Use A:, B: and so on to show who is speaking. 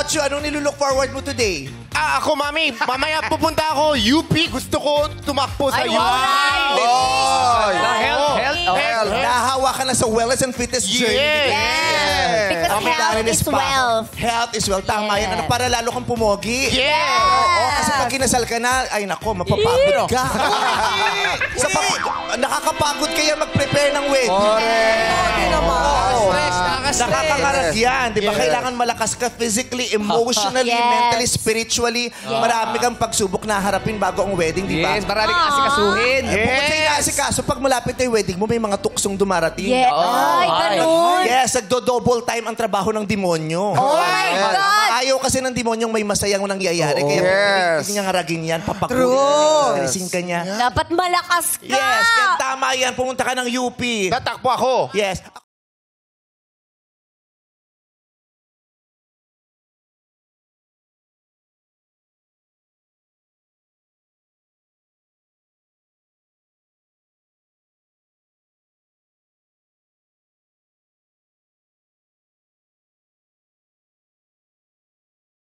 A: about you? Anong nilulook forward mo today?
B: Ako, Mami, mamaya pupunta ako UP. Gusto ko tumakbo sa UP.
A: Health. Nahawa ka na sa wellness and fitness journey.
C: Yes. Because
A: Ang
C: health
A: dahil
C: is
A: pa.
C: wealth.
A: Health is wealth. Tama yan. Ano, para lalo kang pumogi.
B: Yes!
A: Oo, kasi pag kinasal ka na, ay nako, mapapagod ka. Nakakapagod kaya mag-prepare ng wedding. Nakakakarag yan. Di ba? Kailangan malakas ka physically, emotionally,
C: Yes.
A: mentally, spiritually. Marami kang pagsubok na harapin bago ang wedding, di ba?
D: Yes, maraming asikasuhin.
A: Bukod sa inaasikaso, pag malapit na yung wedding mo, may mga tuksong dumarating.
C: Yeah. Ay, ganun.
A: Yes, nagdo-double time ang trabaho ng demonyo.
C: Oh my God!
A: Ayaw kasi ng demonyong may masayang nangyayari. Kaya hindi niya ngaragin yan, papakulit. Alisin ka niya.
C: Dapat malakas ka!
A: Yes, kaya tama yan. Pumunta ka ng UP.
B: Tatakbo ako.
A: Yes.